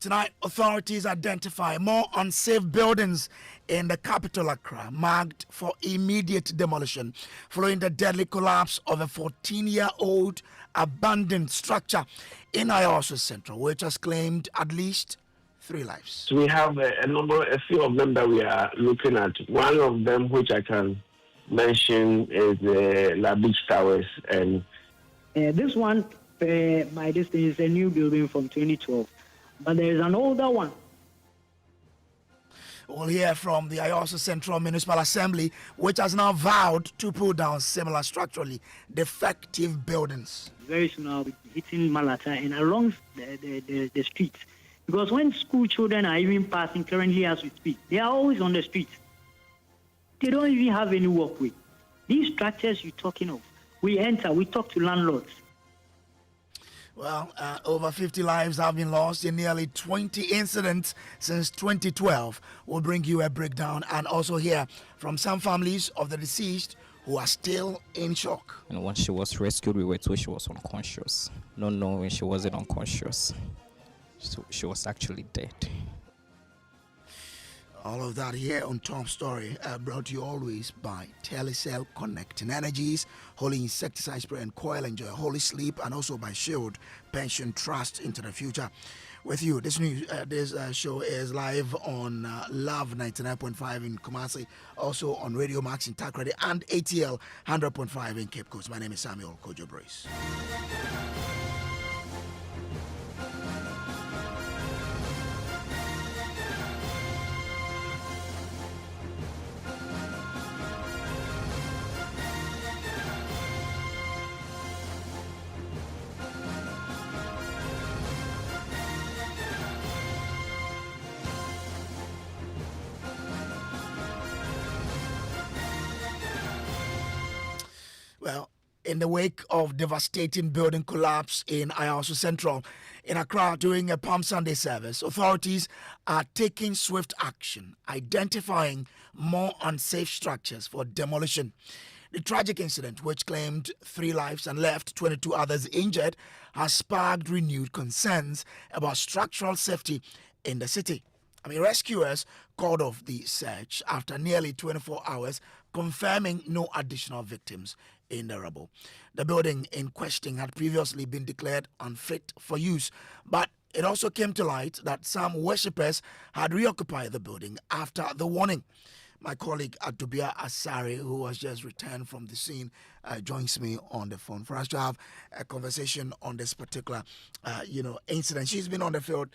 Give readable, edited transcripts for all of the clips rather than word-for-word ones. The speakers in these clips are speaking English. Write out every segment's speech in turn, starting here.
Tonight, authorities identify more unsafe buildings in the capital Accra, marked for immediate demolition following the deadly collapse of a 14-year-old abandoned structure in Ayawaso Central, which has claimed at least 3 lives. So we have a few of them that we are looking at. One of them, which I can mention, is the liability towers, and this one, by this thing, is a new building from 2012. But there is an older one. We'll hear from the Ayawaso Central Municipal Assembly, which has now vowed to pull down similar structurally defective buildings. Very soon I'll be hitting Malata and along the streets. Because when school children are even passing currently as we speak, they are always on the streets. They don't even have any walkway. These structures you're talking of, we enter, we talk to landlords. Well, over 50 lives have been lost in nearly 20 incidents since 2012. We'll bring you a breakdown and also hear from some families of the deceased who are still in shock. And when she was rescued, we were told she was unconscious. Not knowing she wasn't unconscious. So she was actually dead. All of that here on Top Story, brought to you always by Telecell Connecting Energies, Holy Insecticide Spray and Coil. Enjoy Holy Sleep, and also by Shield Pension Trust into the future. With you, this show is live on Love 99.5 in Kumasi, also on Radio Max in Takrady, and ATL 100.5 in Cape Coast. My name is Samuel Kojo Brace. Well, in the wake of devastating building collapse in Ayawaso Central in Accra during a Palm Sunday service, authorities are taking swift action, identifying more unsafe structures for demolition. The tragic incident, which claimed 3 lives and left 22 others injured, has sparked renewed concerns about structural safety in the city. Rescuers called off the search after nearly 24 hours, confirming no additional victims in the rubble. The building in question had previously been declared unfit for use, but it also came to light that some worshippers had reoccupied the building after the warning. My colleague Appiah Asare, who has just returned from the scene, joins me on the phone for us to have a conversation on this particular, incident. She's been on the field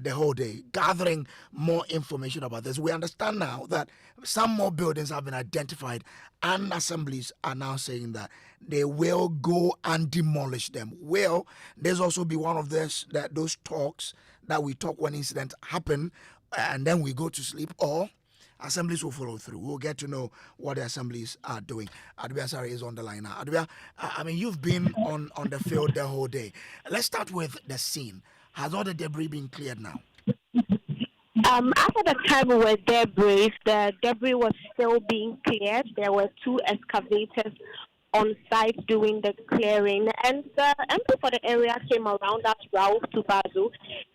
the whole day, gathering more information about this. We understand now that some more buildings have been identified, and assemblies are now saying that they will go and demolish them. Will there's also be one of those talks that we talk when incidents happen, and then we go to sleep, or assemblies will follow through? We'll get to know what the assemblies are doing. Appiah Asare is on the line now. Appiah, you've been on the field the whole day. Let's start with the scene. Has all the debris been cleared now? After the time we were there, Brace, the debris was still being cleared. There were 2 excavators on site doing the clearing, and the MP for the area came around, as Raouf Tubazu.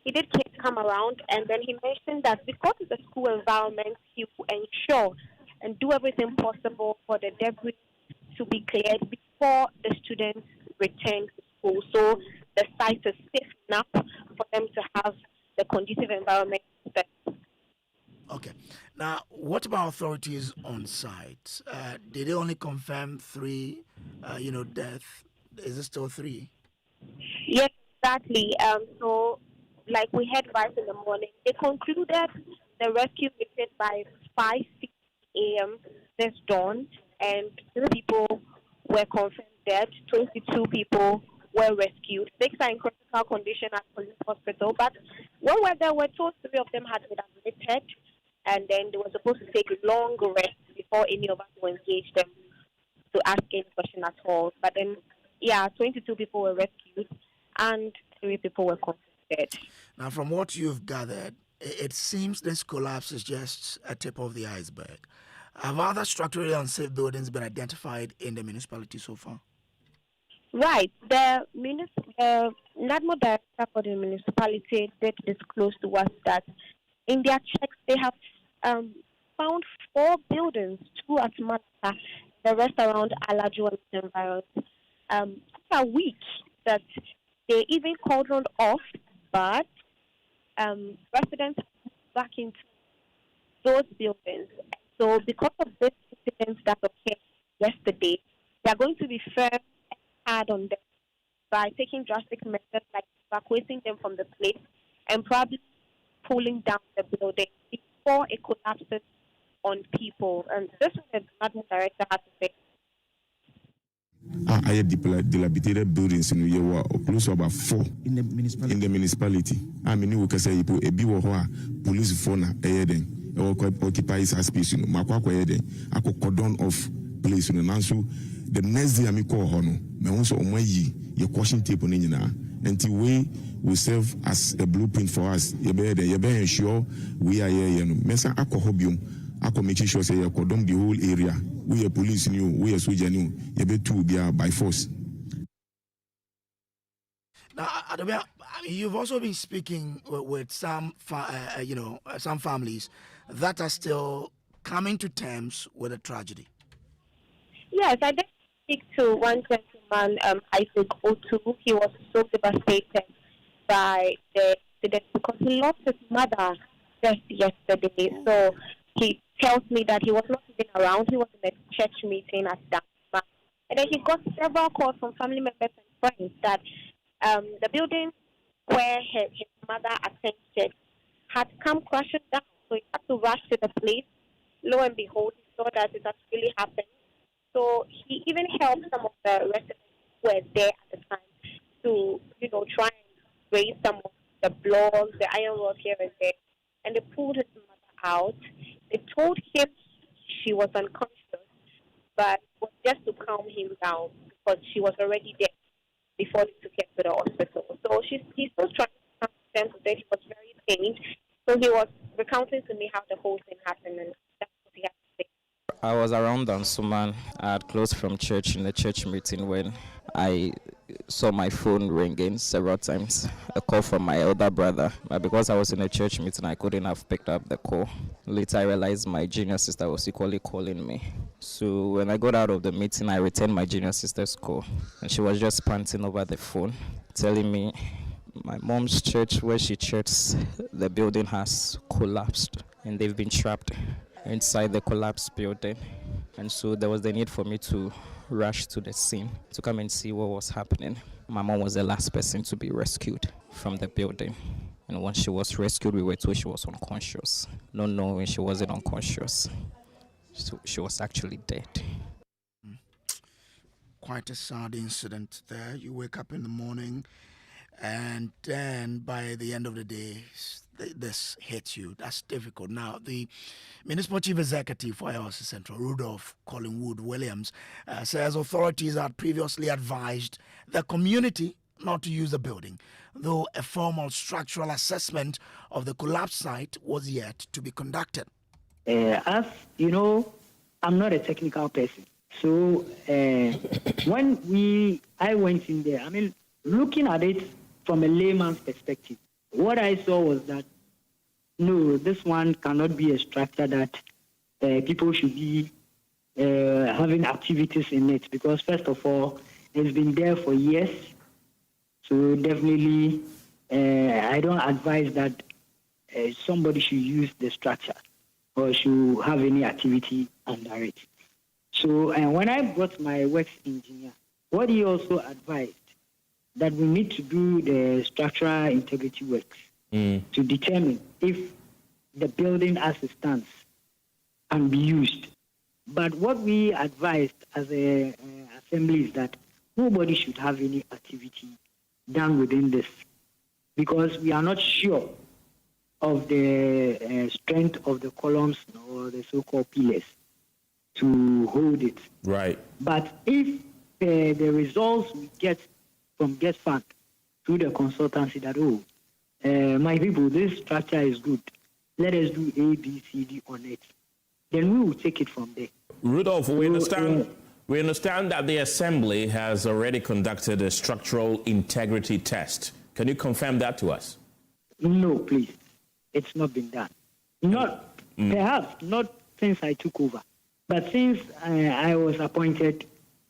He did come around, and then he mentioned that because it's a school environment, he will ensure and do everything possible for the debris to be cleared before the students return to school. So the site is safe enough for them to have the conducive environment. Okay. Now, what about authorities on site? Did they only confirm 3, death? Is it still 3? Yes, exactly. So, like we had right in the morning, they concluded the rescue mission by 5:60 a.m. this dawn, and 3 people were confirmed dead. 22 people were rescued. 6 are in critical condition at police hospital, but when we were there, we were told 3 of them had been admitted, and then they were supposed to take a long rest before any of us will engage them to ask any question at all. But then, 22 people were rescued and 3 people were confiscated. Now, from what you've gathered, it seems this collapse is just a tip of the iceberg. Have other structurally unsafe buildings been identified in the municipality so far? Right. The NADMO director for the municipality did disclose to us that in their checks they have found 4 buildings, 2 at Malata, the rest around Alajuwa environment. A week that they even cordoned off, but residents back into those buildings. So because of this incident that occurred yesterday, they are going to be firm and hard on them by taking drastic measures like evacuating them from the place and probably pulling down the building before it collapses on people. And this is what the admin director had to say. I had dilapidated buildings in Uyewa, close to about 4 in the municipality. I mean, we can say police phone occupies a space, I could cordon off place in the answer. The next day I call Hono, me also on my your caution tape on until we will serve as a blueprint for us. You better ensure we are here. Mesa Akohobium. I can make sure say you condemn the whole area. We are police new, we are soldier new. You better be by force. Now, Adobia, you've also been speaking with some, some families that are still coming to terms with a tragedy. Yes, I did speak to one gentleman, Isaac Otu. He was so devastated by the incident because he lost his mother just yesterday. So he tells me that he was not even around. He was in a church meeting at Dama. And then he got several calls from family members and friends that the building where his mother attended had come crashing down. So he had to rush to the place. Lo and behold, he saw that it actually happened. So he even helped some of the residents who were there at the time to, try and raise some of the blocks, the iron rod here and there. And they pulled his mother out. They told him she was unconscious, but it was just to calm him down because she was already dead before they took her to the hospital. So he's still trying to come to terms with it. He was very pained. So he was recounting to me how the whole thing happened, and that's what he had to say. I was around Dansuman. I had closed from church in the church meeting when I saw my phone ringing several times, a call from my elder brother. But because I was in a church meeting, I couldn't have picked up the call. Later, I realized my junior sister was equally calling me. So when I got out of the meeting, I returned my junior sister's call. And she was just panting over the phone, telling me my mom's church, where she churches, the building has collapsed and they've been trapped inside the collapsed building. And so there was the need for me to rush to the scene to come and see what was happening. My mom was the last person to be rescued from the building. And when she was rescued, we were told she was unconscious. Not knowing she wasn't unconscious. So she was actually dead. Quite a sad incident there. You wake up in the morning and then by the end of the day, this hits you. That's difficult. Now, the Municipal Chief Executive for Ayawaso Central, Rudolph Collingwood Williams, says authorities had previously advised the community not to use the building, though a formal structural assessment of the collapse site was yet to be conducted. As you know, I'm not a technical person. So when I went in there, looking at it from a layman's perspective, what I saw was that, no, this one cannot be a structure that people should be having activities in it, because first of all, it's been there for years. So definitely, I don't advise that somebody should use the structure or should have any activity under it. So when I brought my works engineer, what he also advised, that we need to do the structural integrity works to determine if the building as it stands can be used. But what we advised as a assembly is that nobody should have any activity done within this, because we are not sure of the strength of the columns or the so-called pillars to hold it. Right. But if the results we get from Get Fund through the consultancy that, my people, this structure is good, let us do A, B, C, D on it, then we will take it from there. Rudolph, we understand We understand that the Assembly has already conducted a structural integrity test. Can you confirm that to us? No, please. It's not been done. Perhaps not since I took over. But since I was appointed,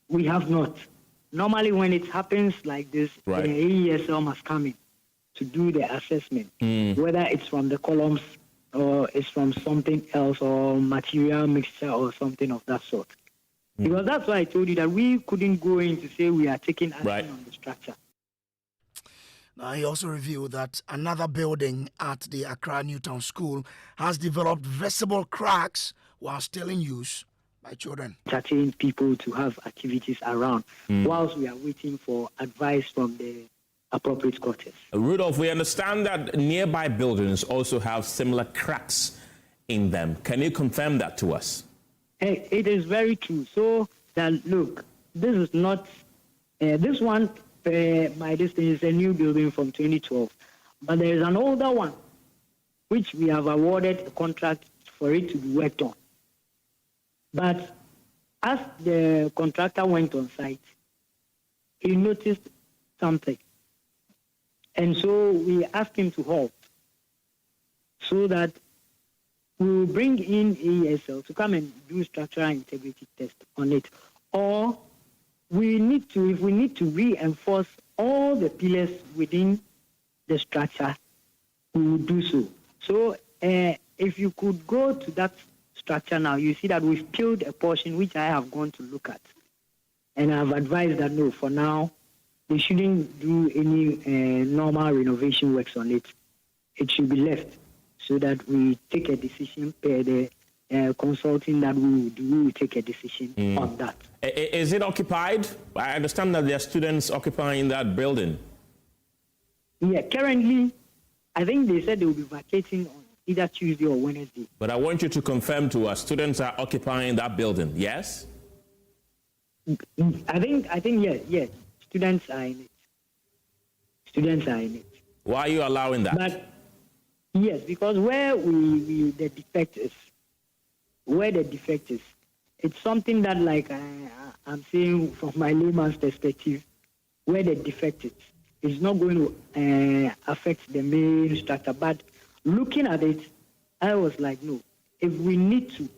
we have not. Normally when it happens like this, right, the AESL must come in to do the assessment, whether it's from the columns or it's from something else or material mixture or something of that sort. Because that's why I told you that we couldn't go in to say we are taking action on the structure. Now, he also revealed that another building at the Accra Newtown School has developed visible cracks while still in use by children. Entertain people to have activities around whilst we are waiting for advice from the appropriate quarters. Rudolph, we understand that nearby buildings also have similar cracks in them. Can you confirm that to us? It is very true. So that, look, this is not, this one, this is a new building from 2012, but there is an older one which we have awarded a contract for it to be worked on. But as the contractor went on site, he noticed something. And so we asked him to halt so that we will bring in AESL to come and do structural integrity test on it. Or if we need to reinforce all the pillars within the structure, we will do so. So if you could go to that structure now, you see that we've peeled a portion which I have gone to look at. And I've advised that no, for now, they shouldn't do any normal renovation works on it. It should be left so that we take a decision per the consulting that we will do. We will take a decision on that. Is it occupied? I understand that there are students occupying that building. Yeah, currently, I think they said they will be vacating on either Tuesday or Wednesday. But I want you to confirm to us, students are occupying that building, yes? I think yes. Students are in it. Why are you allowing that? But yes, because where the defect is, it's something that, like I'm saying from my layman's perspective, where the defect is not going to affect the main structure. But looking at it, I was like, no, if we need to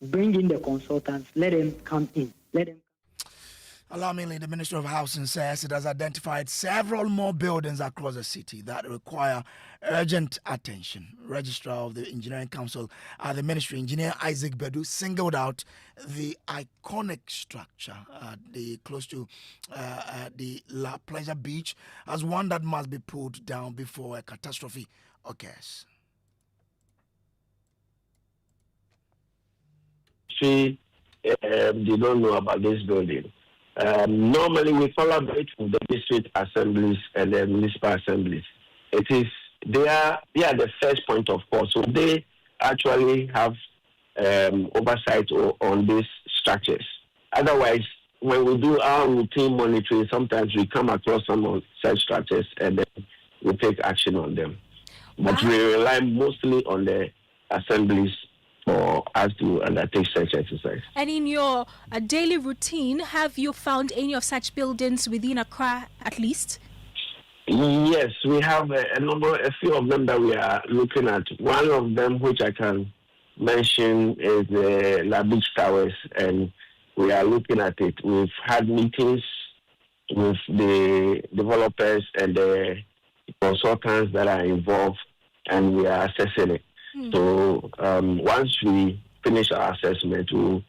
bring in the consultants, let them come in. Alarmingly, the Ministry of Housing says it has identified several more buildings across the city that require urgent attention. Registrar of the Engineering Council at the Ministry, Engineer Isaac Bedu, singled out the iconic structure close to the La Pleasure Beach as one that must be pulled down before a catastrophe occurs. They don't know about this building. Normally, we collaborate with the district assemblies and the municipal assemblies. They are the first point of call, so they actually have oversight on these structures. Otherwise, when we do our routine monitoring, sometimes we come across some of such structures and then we take action on them. But we rely mostly on the assemblies for us to undertake such exercise. And in your daily routine, have you found any of such buildings within Accra at least? Yes, we have a few of them that we are looking at. One of them, which I can mention, is the La Beach Towers, and we are looking at it. We've had meetings with the developers and the consultants that are involved, and we are assessing it. So once we finish our assessment, we'll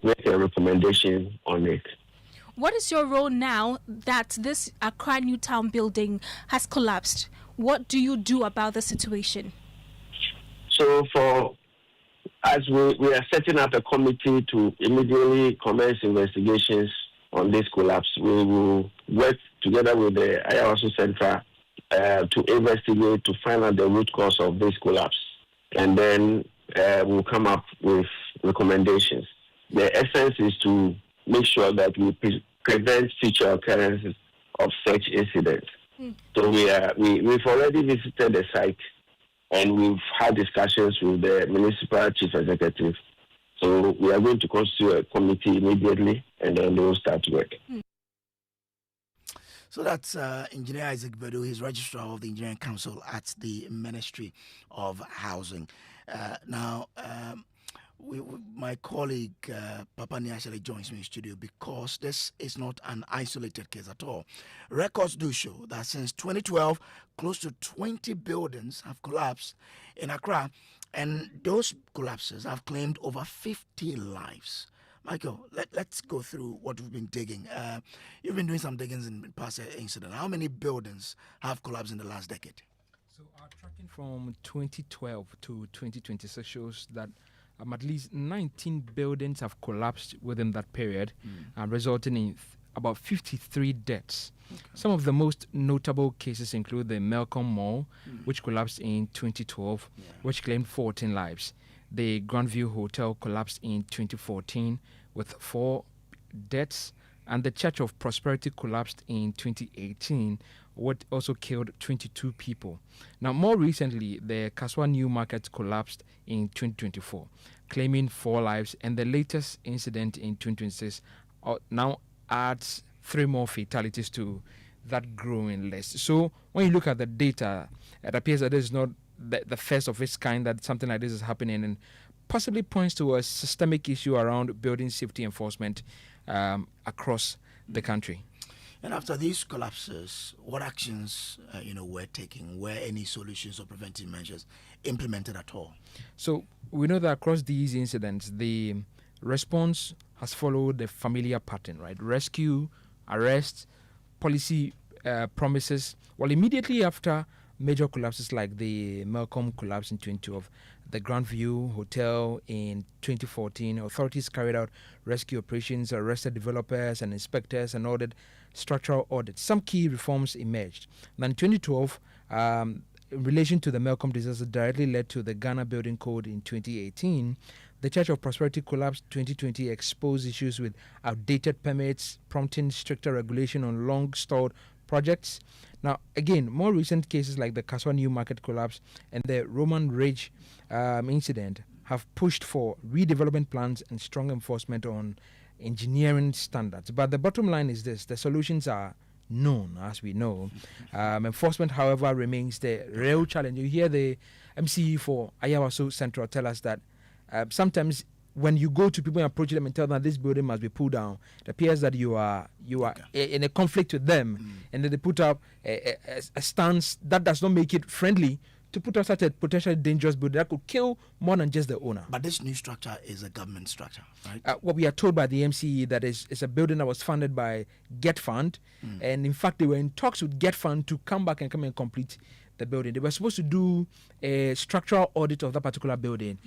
make a recommendation on it. What is your role now that this Accra Newtown building has collapsed? What do you do about the situation? So for us, we are setting up a committee to immediately commence investigations on this collapse. We will work together with the Ayawaso Central to investigate, to find out the root cause of this collapse. And then we'll come up with recommendations. The essence is to make sure that we prevent future occurrences of such incidents. So we've already visited the site and we've had discussions with the municipal chief executive. So we are going to constitute a committee immediately, and then they will start work. So that's Engineer Isaac Bedu. He's Registrar of the Engineering Council at the Ministry of Housing. Now, my colleague Papani actually joins me in studio because this is not an isolated case at all. Records do show that since 2012, close to 20 buildings have collapsed in Accra, and those collapses have claimed over 50 lives. Michael, let's go through what we've been digging. You've been doing some diggings in past incident. How many buildings have collapsed in the last decade? So our tracking from 2012 to 2026 shows that at least 19 buildings have collapsed within that period, resulting in about 53 deaths. Okay. Some of the most notable cases include the Melcom Mall, which collapsed in 2012, which claimed 14 lives. The Grandview Hotel collapsed in 2014 with 4 deaths, and the Church of Prosperity collapsed in 2018, what also killed 22 people. Now, more recently, the Kaswa New Market collapsed in 2024, claiming 4 lives, and the latest incident in 2026 now adds 3 more fatalities to that growing list. So when you look at the data, it appears that this is not the first of its kind that something like this is happening, and possibly points to a systemic issue around building safety enforcement across the country. And after these collapses, what actions were taken? Were any solutions or preventive measures implemented at all? So we know that across these incidents, the response has followed the familiar pattern, right? Rescue, arrest, policy promises. Well, immediately after major collapses like the Melcom collapse in 2012, the Grandview Hotel in 2014, authorities carried out rescue operations, arrested developers and inspectors, and ordered structural audits. Some key reforms emerged. Now, in 2012, in relation to the Melcom disaster, directly led to the Ghana Building Code in 2018. The Church of Prosperity collapsed 2020, exposed issues with outdated permits, prompting stricter regulation on long-stalled projects. Now, again, more recent cases like the Kaswa New Market collapse and the Roman Ridge incident have pushed for redevelopment plans and strong enforcement on engineering standards. But the bottom line is this: the solutions are known, as we know. Enforcement, however, remains the real challenge. You hear the MCE for Ayawaso Central tell us that sometimes when you go to people and approach them and tell them this building must be pulled down, it appears that you are in a conflict with them, and then they put up a stance that does not make it friendly to put up such a potentially dangerous building that could kill more than just the owner. But this new structure is a government structure, right? What we are told by the MCE that is a building that was funded by Get Fund, and in fact they were in talks with Get Fund to come back and complete the building. They were supposed to do a structural audit of that particular building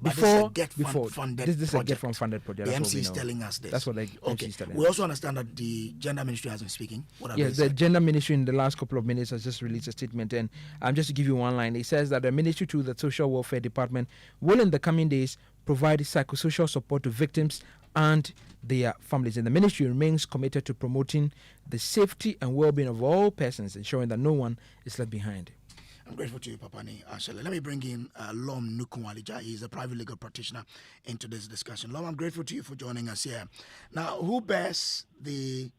before this is a Get Fund funded project. The MC is telling us this. That's what the MC is telling us. We also understand that the Gender Ministry has been speaking. Yes, the Gender Ministry in the last couple of minutes has just released a statement, and just to give you one line, it says that the Ministry through the Social Welfare Department will in the coming days provide psychosocial support to victims and their families, and the ministry remains committed to promoting the safety and well-being of all persons, ensuring that no one is left behind. I'm grateful to you, Papani. Let me bring in Lom Nukunwalija. He's a private legal practitioner into this discussion. Lom, I'm grateful to you for joining us here. Now, who bears the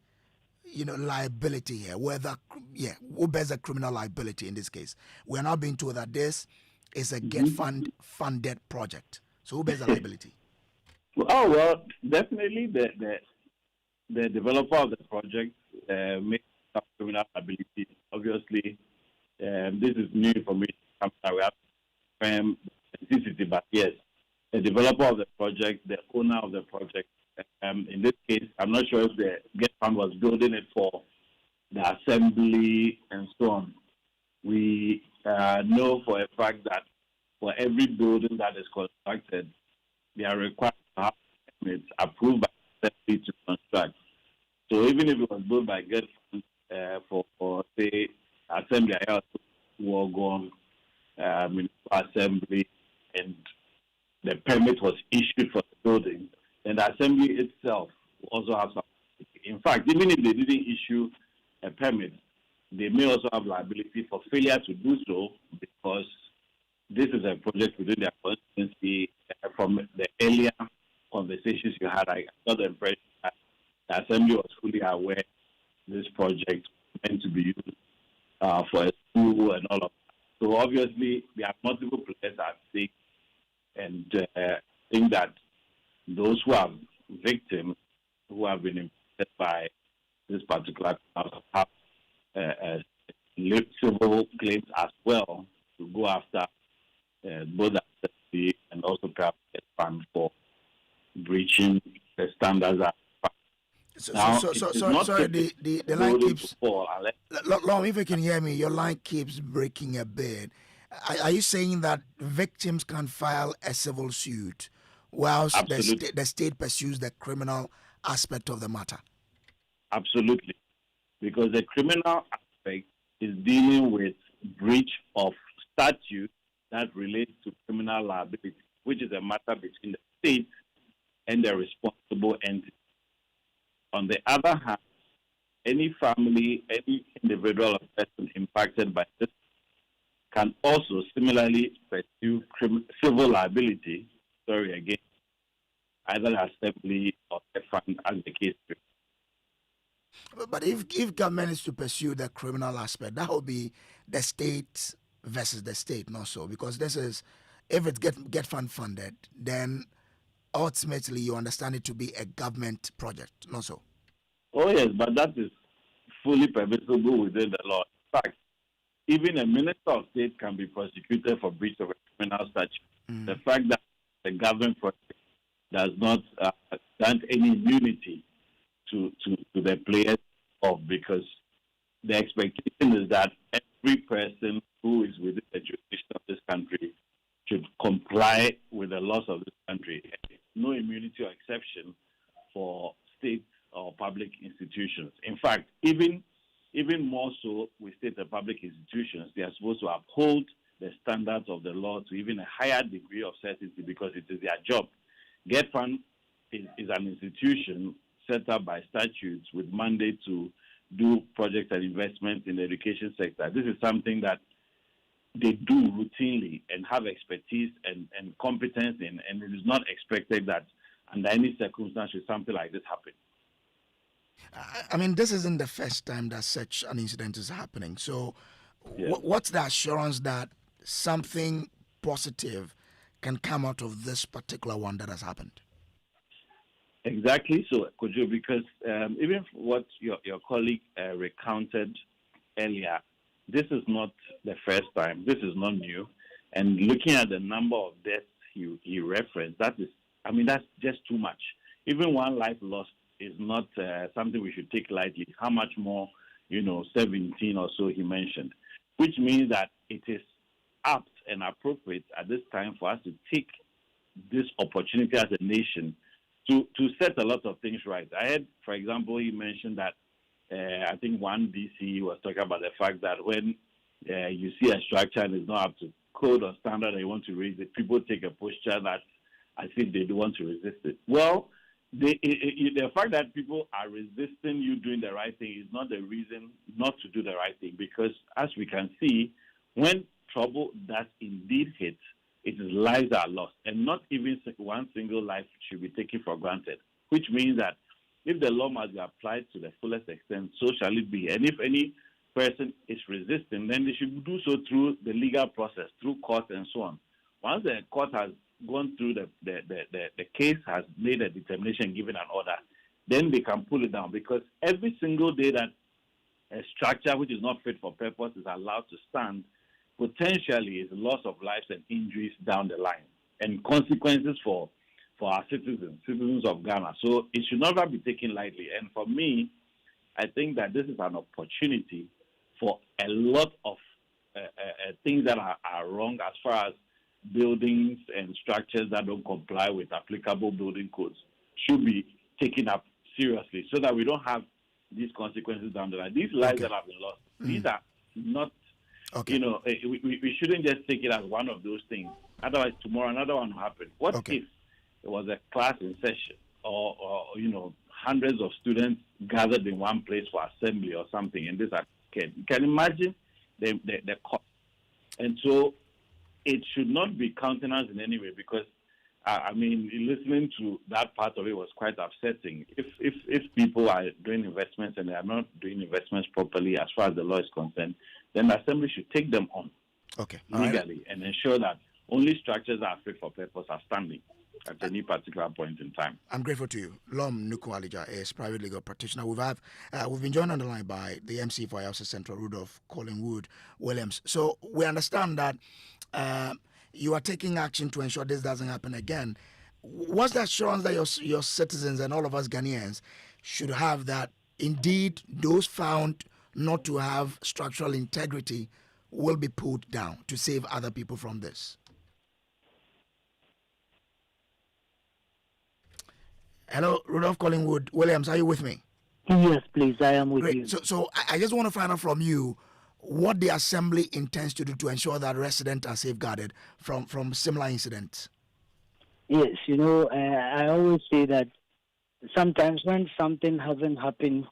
liability here? Who bears the criminal liability in this case? We're now being told that this is a Get Fund funded project. So who bears the liability? Oh, well, definitely the developer of the project makes some criminal liability. Obviously, this is new information. We have CCTV, but yes, the developer of the project, the owner of the project. In this case, I'm not sure if the Get Fund was building it for the assembly and so on. We know for a fact that for every building that is constructed, they are required to have permits approved by the assembly to construct. So even if it was built by Get Fund for say assembly, Wogon, municipal assembly, and the permit was issued for the building, then the assembly itself also has some. In fact, even if they didn't issue a permit, they may also have liability for failure to do so because this is a project within their constituency. From the earlier conversations you had, I got the impression that the Assembly was fully aware this project was meant to be used for a school and all of that. So obviously, there are multiple players at stake, and I think that those who are victims, who have been impacted by this particular have civil claims as well to go after both the and also perhaps get fund for breaching the standards. Sorry, the line keeps. Long, if you can hear me, your line keeps breaking a bit. Are you saying that victims can file a civil suit whilst the state pursues the criminal aspect of the matter? Absolutely. Because the criminal aspect is dealing with breach of statute that relates to criminal liability, which is a matter between the state and the responsible entity. On the other hand, any family, any individual or person impacted by this can also similarly pursue civil liability, either assembly or a fund as the case may be. But if government is to pursue the criminal aspect, that will be the state versus the state, not so. Because this is, if it get funded, then ultimately you understand it to be a government project, not so. Oh yes, but that is fully permissible within the law. In fact, even a minister of state can be prosecuted for breach of a criminal statute. The fact that the government project does not grant any immunity to the players of, because the expectation is that every person who is within the jurisdiction of this country should comply with the laws of this country. No immunity or exception for state or public institutions. In fact, even more so with state and public institutions, they are supposed to uphold the standards of the law to even a higher degree of certainty, because it is their job. GetFund is an institution set up by statutes with mandate to do projects and investments in the education sector. This is something that they do routinely and have expertise and competence in, and it is not expected that under any circumstance should something like this happen. I mean, this isn't the first time that such an incident is happening. So what's the assurance that something positive can come out of this particular one that has happened? Exactly so, Kojo, because even what your colleague recounted earlier, this is not the first time. This is not new. And looking at the number of deaths he referenced, that's just too much. Even one life lost is not something we should take lightly. How much more, 17 or so he mentioned, which means that it is apt and appropriate at this time for us to take this opportunity as a nation to set a lot of things right. I heard, for example, he mentioned that I think one DC was talking about the fact that when you see a structure and it's not up to code or standard and you want to raise it, people take a posture that as if they don't want to resist it. Well, the fact that people are resisting you doing the right thing is not the reason not to do the right thing, because as we can see, when trouble does indeed hit, it is lives are lost, and not even one single life should be taken for granted, which means that if the law must be applied to the fullest extent, so shall it be. And if any person is resisting, then they should do so through the legal process, through court and so on. Once the court has gone through the case, has made a determination, given an order, then they can pull it down, because every single day that a structure which is not fit for purpose is allowed to stand, potentially is loss of lives and injuries down the line, and consequences for our citizens of Ghana. So it should never be taken lightly. And for me, I think that this is an opportunity for a lot of things that are wrong as far as buildings and structures that don't comply with applicable building codes should be taken up seriously, so that we don't have these consequences down the line. These lives that have been lost, these are not, we shouldn't just take it as one of those things. Otherwise, tomorrow another one will happen. What if it was a class in session, or hundreds of students gathered in one place for assembly or something, and this occurred? You can imagine the cost. And so it should not be countenanced in any way because, I mean, listening to that part of it was quite upsetting. If people are doing investments and they are not doing investments properly as far as the law is concerned, then the Assembly should take them on legally and ensure that only structures that are fit for purpose are standing at any particular point in time. I'm grateful to you. Lom Nukualija is private legal practitioner. We've been joined on the line by the MC for Ayawaso Central, Rudolph Collingwood Williams. So we understand that you are taking action to ensure this doesn't happen again. What's the assurance that your citizens and all of us Ghanaians should have that indeed those found not to have structural integrity will be put down to save other people from this? Hello, Rudolph Collingwood Williams, are you with me? Yes, please, I am with you. So I just want to find out from you what the Assembly intends to do to ensure that residents are safeguarded from similar incidents. Yes, I always say that sometimes when something hasn't happened,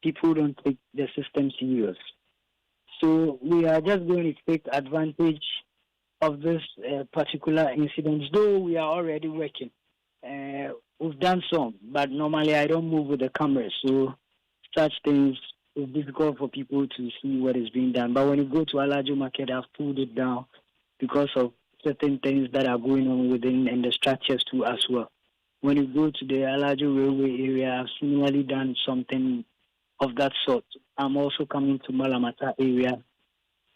people don't take the system serious. So we are just going to take advantage of this particular incident, though we are already working. We've done some, but normally I don't move with the cameras, so such things is difficult for people to see what is being done. But when you go to Alajo Market, I've pulled it down because of certain things that are going on within and the structures too as well. When you go to the Alajo Railway area, I've similarly done something of that sort. I'm also coming to Malamata area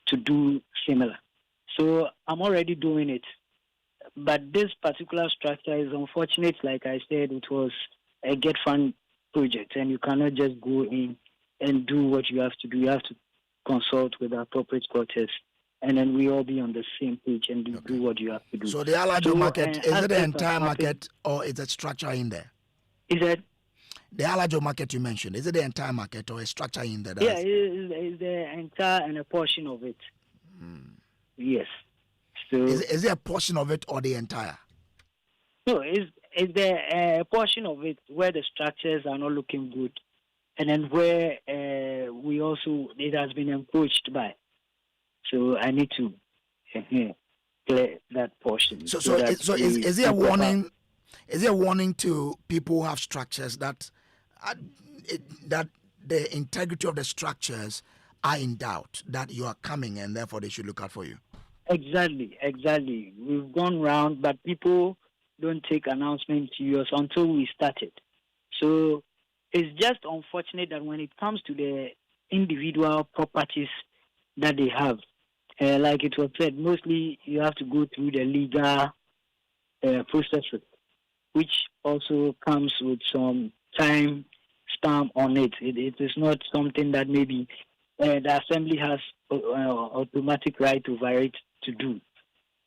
to do similar. So I'm already doing it. But this particular structure is unfortunate. Like I said, it was a get fund project, and you cannot just go in and do what you have to do. You have to consult with the appropriate quarters, and then we all be on the same page and do what you have to do. So the Alajo market, is it the entire market or is a structure in there? Is it? The Alajo market you mentioned, is it the entire market or a structure in there? Yeah, it's the entire and a portion of it. Yes. So is it a portion of it or the entire? No, it's the portion of it where the structures are not looking good, and then where it has been encroached by. So I need to clear that portion. So is there a warning? Is there a warning to people who have structures that that the integrity of the structures are in doubt, that you are coming and therefore they should look out for you? Exactly. We've gone round, but people don't take announcements serious until we started. So it's just unfortunate that when it comes to the individual properties that they have, like it was said, mostly you have to go through the legal processes, which also comes with some time stamp on it. It is not something that maybe the Assembly has automatic right over it to do.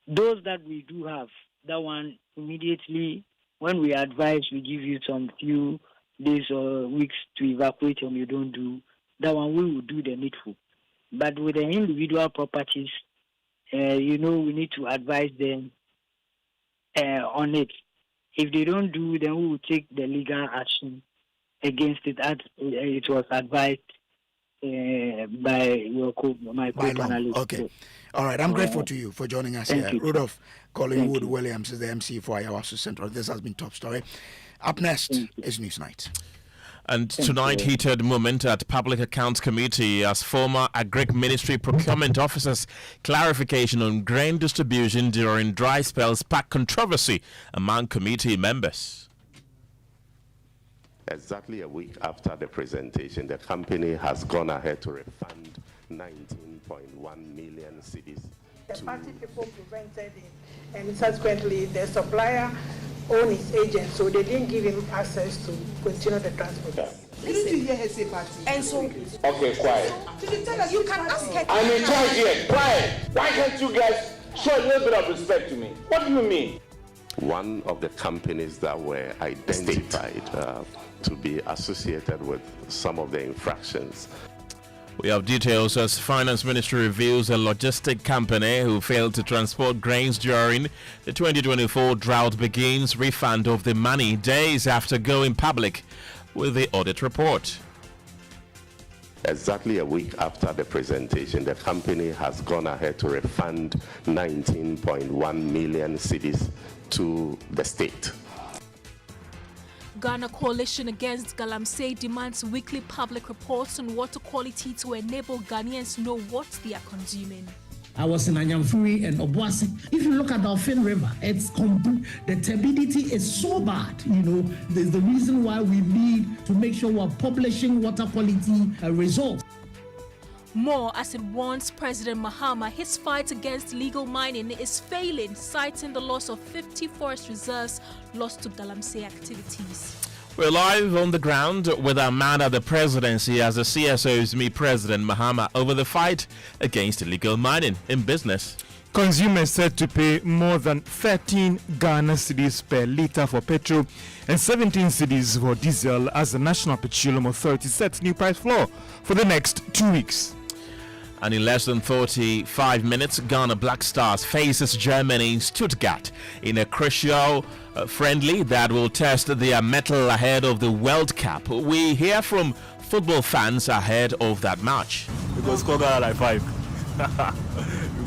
Those that we do have, that one immediately, when we advise, we give you some few days or weeks to evacuate and you don't do, that one we will do the needful. But with the individual properties, we need to advise them on it. If they don't do, then we will take the legal action against it as it was advised by my co-panelist. Okay. All right. I'm grateful to you for joining us here. Rudolph Collingwood Williams is the MC for Ayawaso Central. This has been Top Story. Up next is Newsnight. And tonight, heated moment at Public Accounts Committee as former Agric Ministry procurement officers' clarification on grain distribution during dry spells sparked controversy among committee members. Exactly a week after the presentation, the company has gone ahead to refund 19.1 million cedis. The party people prevented it, and subsequently the supplier owned his agent, so they didn't give him access to continue the transport. Didn't you hear her say party? And so, okay, quiet. Did you tell her you can ask her? I'm in charge here. Quiet. Why can't you guys show a little bit of respect to me? What do you mean? One of the companies that were identified to be associated with some of the infractions. We have details as Finance Ministry reveals a logistic company who failed to transport grains during the 2024 drought begins refund of the money days after going public with the audit report. Exactly a week after the presentation, the company has gone ahead to refund 19.1 million cedis to the state. Ghana Coalition Against Galamsey demands weekly public reports on water quality to enable Ghanaians know what they are consuming. I was in Anyamfuri and Obuasi. If you look at the Fin River, it's complete. The turbidity is so bad. There's the reason why we need to make sure we're publishing water quality results. More as it warns President Mahama his fight against illegal mining is failing, citing the loss of 50 forest reserves lost to Galamsey activities. We're live on the ground with our man at the presidency as the CSO's meet President Mahama over the fight against illegal mining in business. Consumers said to pay more than 13 Ghana cedis per litre for petrol and 17 cedis for diesel as the National Petroleum Authority sets new price floor for the next 2 weeks. And in less than 45 minutes, Ghana Black Stars faces Germany in Stuttgart in a crucial friendly that will test their mettle ahead of the World Cup. We hear from football fans ahead of that match. We go score Ghana like 5.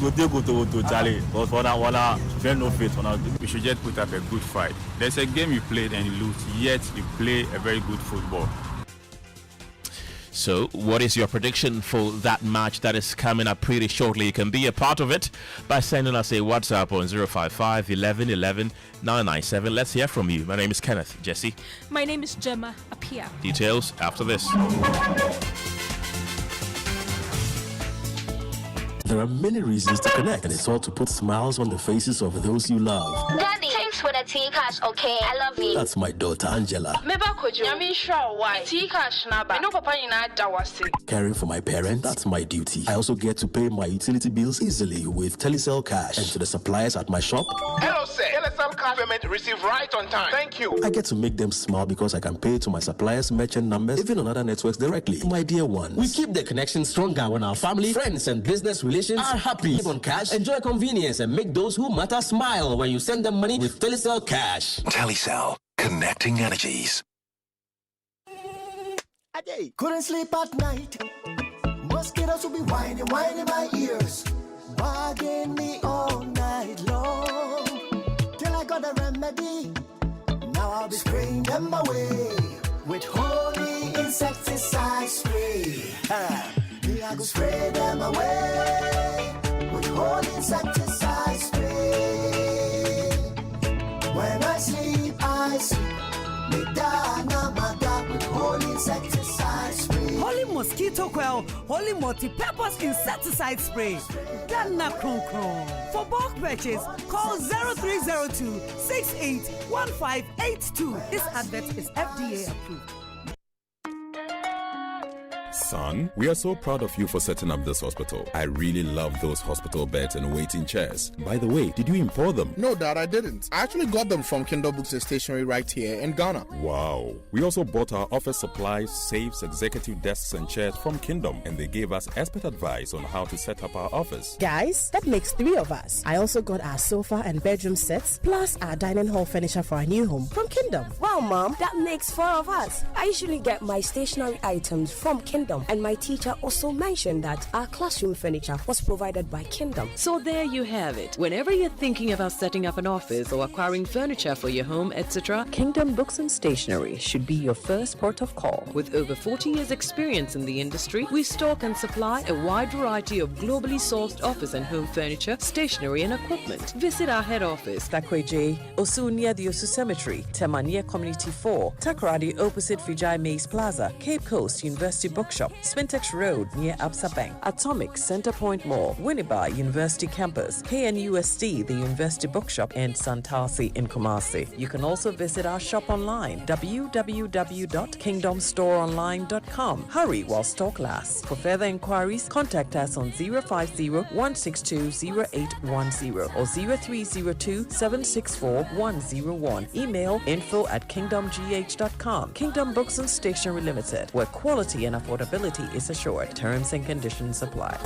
We go to Charlie, but for now, very no faith for now. We should just put up a good fight. There's a game you played and you lose, yet you play a very good football. So, what is your prediction for that match that is coming up pretty shortly? You can be a part of it by sending us a WhatsApp on 055 11 11 997. Let's hear from you. My name is Kenneth. Gyasi. My name is Gemma. Appiah. Details after this. There are many reasons to connect, and it's all to put smiles on the faces of those you love. Daddy, thanks for the tea cash, okay? I love you. That's my daughter, Angela. Caring for my parents, that's my duty. I also get to pay my utility bills easily with Telecel Cash. And to the suppliers at my shop, Hello, sir. Telecel Cash payment received right on time. Thank you. I get to make them smile because I can pay to my suppliers' merchant numbers, even on other networks directly. My dear ones, we keep the connection stronger when our family, friends, and business relations are happy. Live on cash, enjoy convenience, and make those who matter smile when you send them money with Telecel Cash. Telecel, connecting energies. Couldn't sleep at night. Mosquitoes will be whining my ears, bugging me all night long. Till I got a remedy. Now I'll be spraying them away with holy insecticide spray. I go spray them away with holy insecticide spray. When I sleep, me dana mada with holy insecticide spray. Holy mosquito coil, holy multi-purpose insecticide spray. Dana kron kron. For bulk purchase, call 0302 681582. This advert is FDA approved. Son, we are so proud of you for setting up this hospital. I really love those hospital beds and waiting chairs. By the way, did you import them? No, Dad, I didn't. I actually got them from Kindle Books and Stationery right here in Ghana. Wow. We also bought our office supplies, safes, executive desks and chairs from Kingdom, and they gave us expert advice on how to set up our office. Guys, that makes 3 of us. I also got our sofa and bedroom sets, plus our dining hall furniture for our new home from Kingdom. Wow, Mom, that makes 4 of us. I usually get my stationery items from Kingdom. And my teacher also mentioned that our classroom furniture was provided by Kingdom. So there you have it. Whenever you're thinking about setting up an office or acquiring furniture for your home, etc., Kingdom Books and Stationery should be your first port of call. With over 40 years experience in the industry, we stock and supply a wide variety of globally sourced office and home furniture, stationery and equipment. Visit our head office, Takweje, Osu near the Osu Cemetery, Temania Community 4, Takoradi opposite Vijay Mays Plaza, Cape Coast University Bookshop, Spintex Road near Absa Bank, Atomic Centerpoint Mall, Winneba University Campus, KNUST, the University Bookshop, and Santasi in Kumasi. You can also visit our shop online, www.kingdomstoreonline.com. Hurry while stock lasts. For further inquiries, contact us on 050-162-0810 or 0302-764-101. Email info@kingdomgh.com. Kingdom Books and Stationery Limited, where quality and affordability is assured. Terms and conditions apply.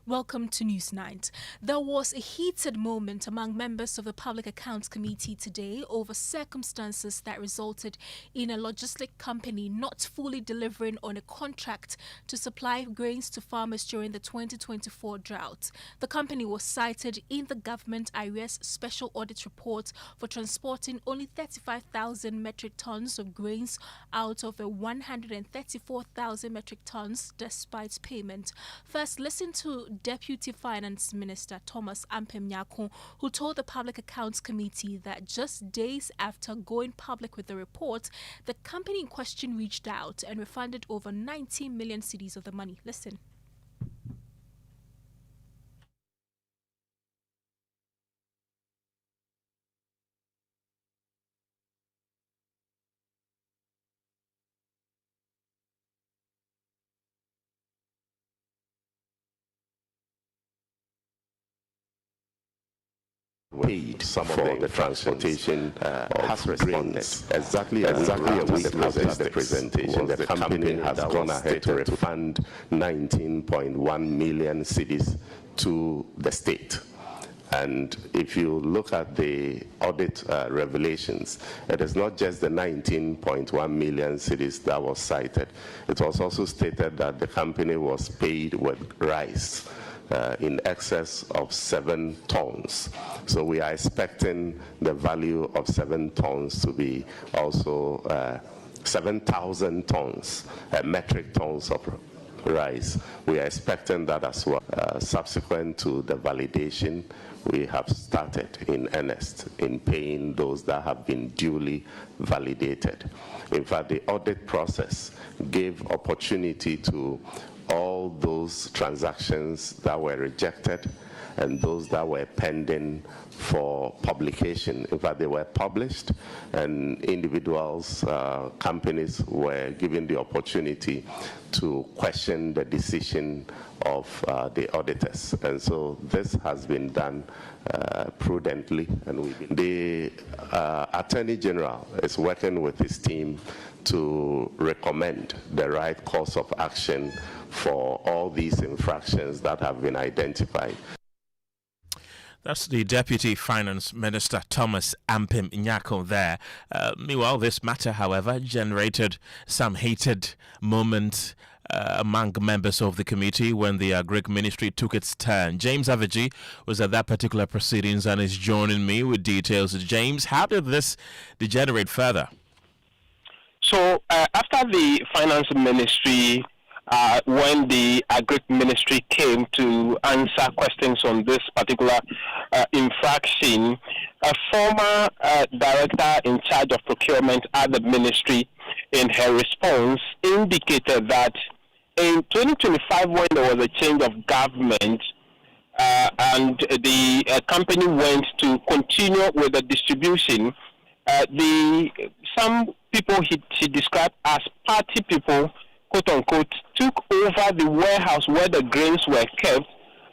Welcome to Newsnight. There was a heated moment among members of the Public Accounts Committee today over circumstances that resulted in a logistic company not fully delivering on a contract to supply grains to farmers during the 2024 drought. The company was cited in the government Ayawaso special audit report for transporting only 35,000 metric tons of grains out of 134,000 metric tons despite payment. First, listen to Deputy Finance Minister Thomas Ampem, who told the Public Accounts Committee that just days after going public with the report, the company in question reached out and refunded over 19 million cedis of the money. Listen. Paid some for the transportation has responded exactly a week after the presentation. The company has gone ahead to refund 19.1 million cedis to the state. And if you look at the audit revelations, it is not just the 19.1 million cedis that was cited. It was also stated that the company was paid with rice in excess of 7 tons. So we are expecting the value of 7 tons to be also 7,000 tons, metric tons of rice. We are expecting that as well. Subsequent to the validation, we have started in earnest in paying those that have been duly validated. In fact, the audit process gave opportunity to all those transactions that were rejected and those that were pending for publication. In fact, they were published, and individuals, companies were given the opportunity to question the decision of the auditors. And so this has been done prudently. And the Attorney General is working with his team to recommend the right course of action for all these infractions that have been identified. That's the Deputy Finance Minister Thomas Ampem Nyako there. Meanwhile, this matter, however, generated some heated moments among members of the committee when the Agric Ministry took its turn. James Avaji was at that particular proceedings and is joining me with details. James, how did this degenerate further? So after the Finance Ministry, when the Agric Ministry came to answer questions on this particular infraction, a former director in charge of procurement at the ministry, in her response, indicated that in 2025, when there was a change of government and the company went to continue with the distribution, some people she described as party people, quote unquote, took over the warehouse where the grains were kept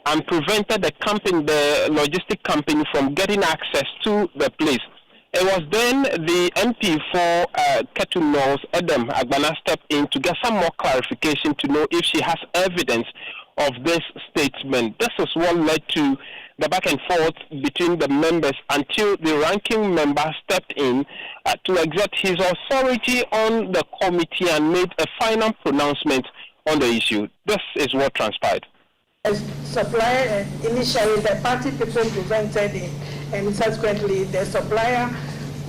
and prevented the company, the logistic company, from getting access to the place. It was then the MP for Ketu North, Adam Agbana, stepped in to get some more clarification to know if she has evidence of this statement. This is what led to the back and forth between the members until the ranking member stepped in to exert his authority on the committee and made a final pronouncement on the issue. This is what transpired. As supplier, initially the party people prevented it, and subsequently the supplier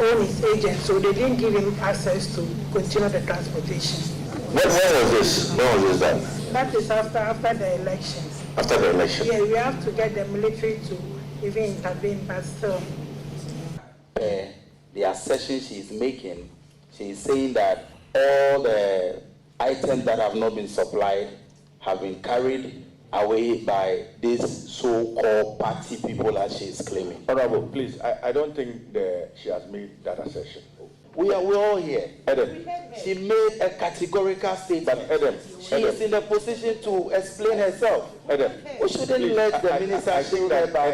owned his agent, so they didn't give him access to continue the transportation. When was this? When was this done? That is after the elections. After the election? Yeah, we have to get the military to even intervene, but still. The assertion she is making, she is saying that all the items that have not been supplied have been carried away by this so-called party people, as she is claiming. Honorable, please, I don't think she has made that assertion. We're all here. Adam. She made a categorical statement. But Adam, she is in a position to explain herself. Adam, we shouldn't please, let the minister show her by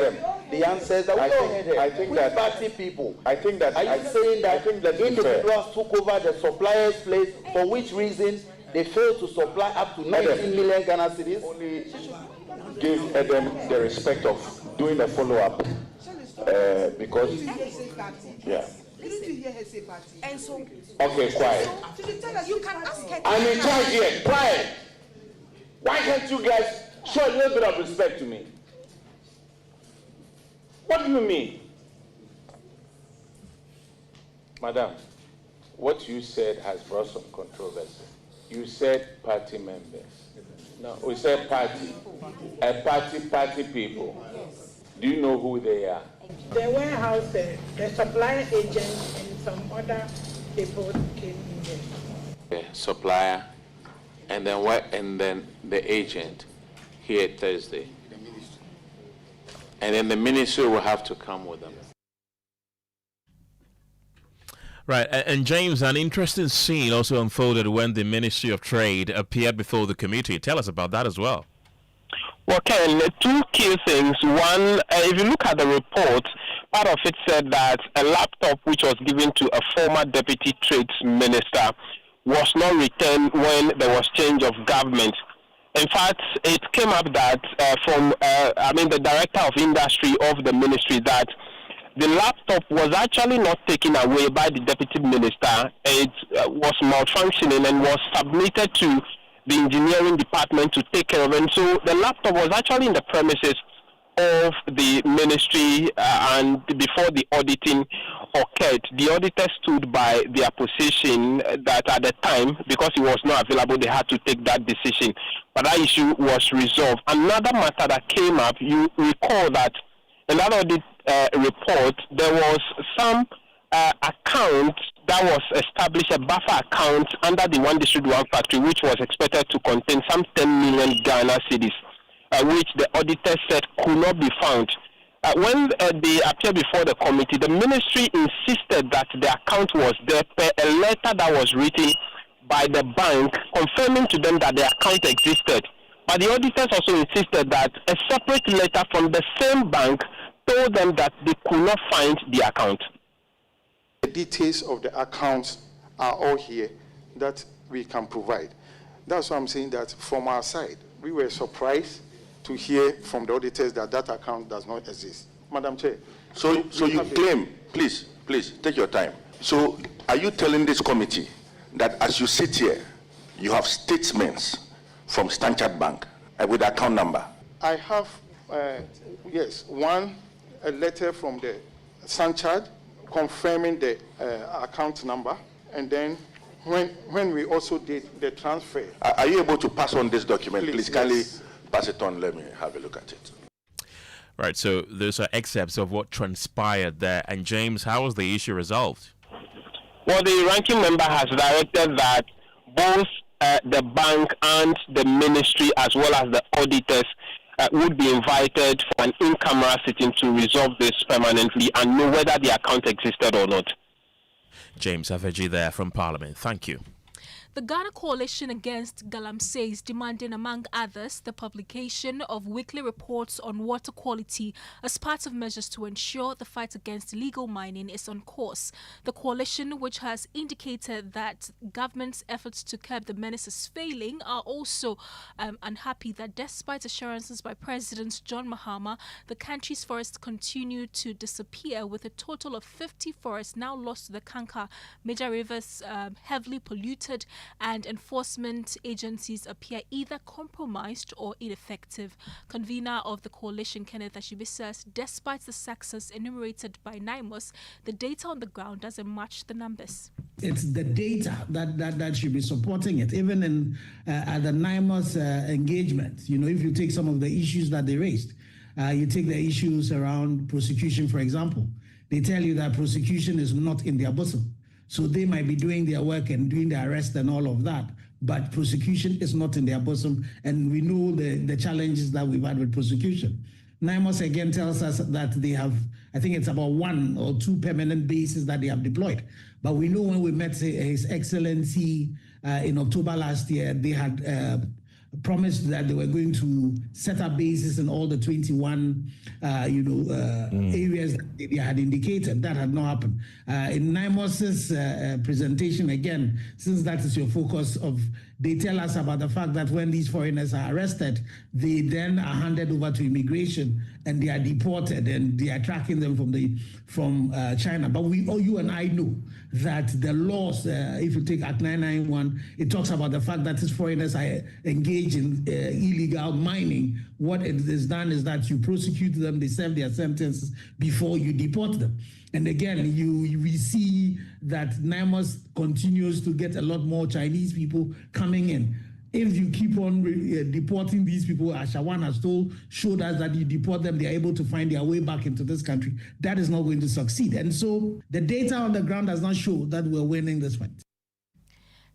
the answers that we all heard her. I think that party people. I think that. Are you saying that individuals took over the supplier's place, for which reason they failed to supply up to 19 million Ghana cedis? give them the respect of doing a follow-up because, yeah. And so, okay, quiet. you can ask her. I'm in charge here. Quiet. Why can't you guys show a little bit of respect to me? What do you mean? Madam, what you said has brought some controversy. You said party members. No, we said party. Party people. Do you know who they are? The warehouse, the supplier agent, and some other people came in there. The supplier, and then the agent here Thursday. And then the ministry will have to come with them. Right, and James, an interesting scene also unfolded when the Ministry of Trade appeared before the committee. Tell us about that as well. Well, Ken, two key things. One, if you look at the report, part of it said that a laptop which was given to a former deputy trades minister was not returned when there was change of government. In fact, it came up that from the director of industry of the ministry that the laptop was actually not taken away by the deputy minister. It was malfunctioning and was submitted to the engineering department to take care of it. And so the laptop was actually in the premises of the ministry and before the auditing occurred. The auditor stood by their position that at the time, because it was not available, they had to take that decision. But that issue was resolved. Another matter that came up, you recall that in that audit report, there was some account that was established, a buffer account under the One District One Factory, which was expected to contain some 10 million Ghana cedis, which the auditor said could not be found. When they appeared before the committee, the ministry insisted that the account was there per a letter that was written by the bank confirming to them that the account existed. But the auditors also insisted that a separate letter from the same bank told them that they could not find the account. The details of the accounts are all here that we can provide. That's why I'm saying that from our side, we were surprised to hear from the auditors that that account does not exist. Madam Chair. So you claim, please, take your time. So are you telling this committee that as you sit here, you have statements from Standard Bank with the account number? I have, yes, a letter from the Sanchad confirming the account number, and then when we also did the transfer. Are you able to pass on this document? Please kindly yes. pass it on. Let me have a look at it. Right, so those are excerpts of what transpired there. And James, how was the issue resolved? Well, the ranking member has directed that both the bank and the ministry, as well as the auditors, would be invited for an in-camera sitting to resolve this permanently and know whether the account existed or not. James Aveji there from Parliament. Thank you. The Ghana Coalition Against Galamsey is demanding, among others, the publication of weekly reports on water quality as part of measures to ensure the fight against illegal mining is on course. The coalition, which has indicated that government's efforts to curb the menace is failing, are also unhappy that despite assurances by President John Mahama, the country's forests continue to disappear, with a total of 50 forests now lost to the Kanka major rivers, heavily polluted, and enforcement agencies appear either compromised or ineffective. Convener of the coalition, Kenneth, says despite the success enumerated by NIMOS, the data on the ground doesn't match the numbers. It's the data that should be supporting it, even in at the NIMOS engagement. You know, if you take some of the issues that they raised, you take the issues around prosecution, for example. They tell you that prosecution is not in their bosom. So they might be doing their work and doing the arrest and all of that, but prosecution is not in their bosom, and we know the challenges that we've had with prosecution. NIMOS again tells us that they have, I think it's about 1 or 2 permanent bases that they have deployed. But we know when we met His Excellency in October last year, they had promised that they were going to set up bases in all the 21, areas that they had indicated. That had not happened. In NIMOS's presentation, again, since that is your focus they tell us about the fact that when these foreigners are arrested, they then are handed over to immigration and they are deported and they are tracking them from China. But you and I know that the laws, if you take Act 991, it talks about the fact that these foreigners are engaged in illegal mining. What it is done is that you prosecute them, they serve their sentences before you deport them. And again, we see that NIMOS continues to get a lot more Chinese people coming in. If you keep on deporting these people, as Shawan has showed us that you deport them, they are able to find their way back into this country. That is not going to succeed. And so the data on the ground does not show that we're winning this fight.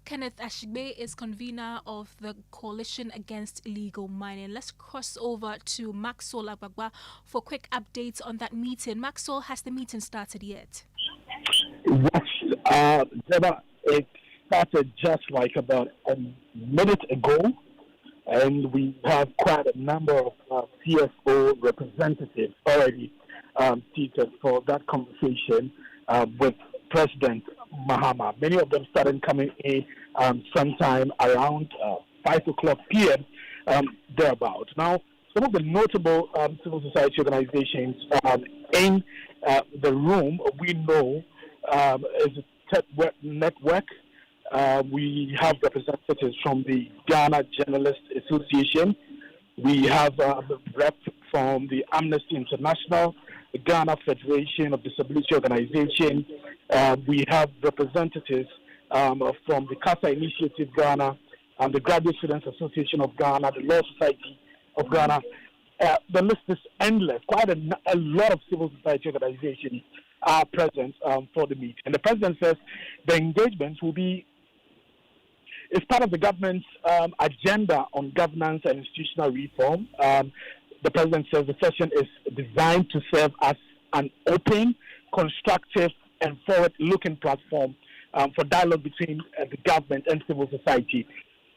Kenneth Ashigbe is convener of the Coalition Against Illegal Mining. Let's cross over to Maxwell Agbagba for quick updates on that meeting. Maxwell, has the meeting started yet? Yes, Gemma, it started just like about a minute ago, and we have quite a number of CFO representatives already seated for that conversation with President Mahama. Many of them started coming in sometime around 5 o'clock p.m. Thereabout. Now, some of the notable civil society organizations in the room we know is a Tech Network. We have representatives from the Ghana Journalists Association. We have a rep from the Amnesty International, the Ghana Federation of Disability Organization. We have representatives from the CASA Initiative Ghana, the Graduate Students Association of Ghana, the Law Society of Ghana. The list is endless. Quite a lot of civil society organizations are present for the meeting. And the president says the engagements will be it's part of the government's agenda on governance and institutional reform. The president says the session is designed to serve as an open, constructive, and forward-looking platform for dialogue between the government and civil society.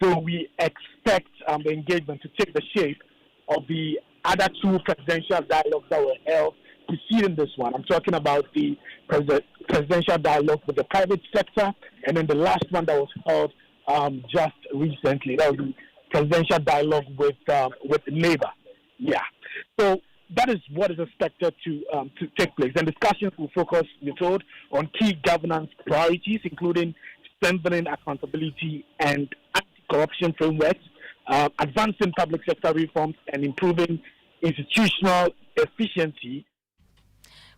So we expect the engagement to take the shape of the other two presidential dialogues that were held preceding this one. I'm talking about the presidential dialogue with the private sector, and then the last one that was held just recently. That was the presidential dialogue with Labour. Yeah. So that is what is expected to take place. And discussions will focus, we're told, on key governance priorities, including strengthening accountability and anti-corruption frameworks, advancing public sector reforms, and improving institutional efficiency.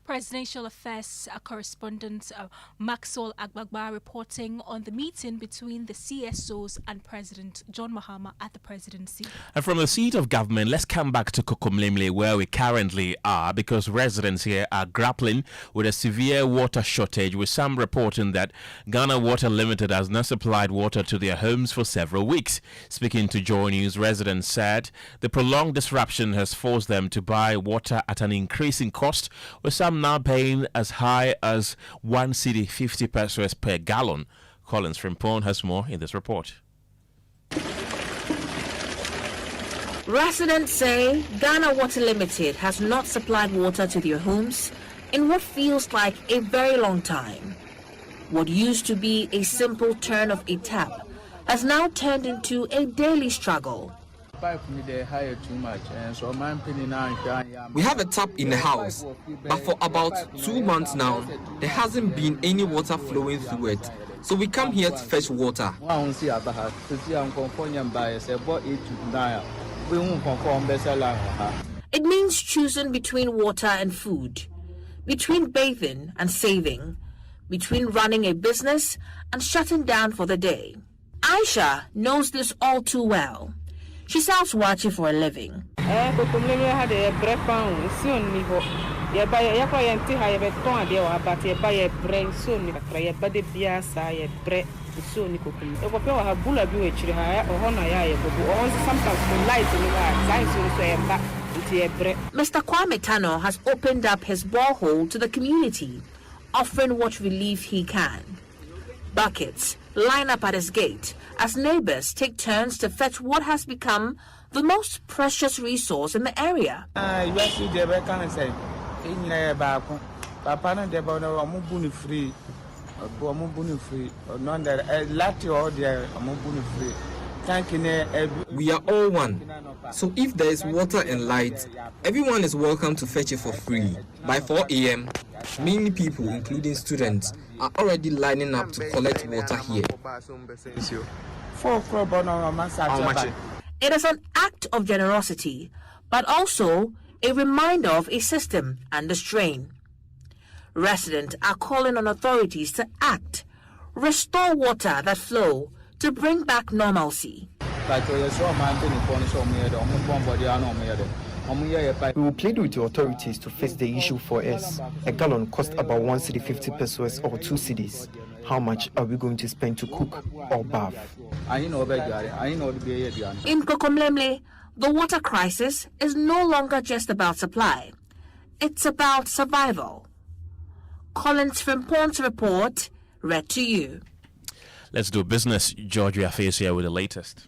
Presidential Affairs correspondent Maxwell Agbagba reporting on the meeting between the CSOs and President John Mahama at the presidency. And from the seat of government, let's come back to Kokomlemle, where we currently are, because residents here are grappling with a severe water shortage, with some reporting that Ghana Water Limited has not supplied water to their homes for several weeks. Speaking to Joy News, residents said the prolonged disruption has forced them to buy water at an increasing cost, with some now paying as high as 1 cedi 50 pesos per gallon. Collins Frimpong has more in this report. Residents say Ghana Water Limited has not supplied water to their homes in what feels like a very long time. What used to be a simple turn of a tap has now turned into a daily struggle. We have a tap in the house, but for about 2 months now, there hasn't been any water flowing through it. So we come here to fetch water. It means choosing between water and food, between bathing and saving, between running a business and shutting down for the day. Aisha knows this all too well. She sells wachi for a living. Mr. Kwame Tano has opened up his borehole to the community, offering what relief he can. Buckets line up at his gate as neighbors take turns to fetch what has become the most precious resource in the area. We are all one. So if there is water and light, everyone is welcome to fetch it for free. By 4 a.m., many people, including students, are already lining up to collect water here. It is an act of generosity, but also a reminder of a system under strain. Residents are calling on authorities to act, restore water that flow, to bring back normalcy. We will plead with the authorities to face the issue for us. A gallon costs about 1 cedi 50 pesos or 2 cedis. How much are we going to spend to cook or bath? In Kokomlemle, the water crisis is no longer just about supply. It's about survival. Collins Frimpont's report, read to you. Let's do business. George Yafe here with the latest.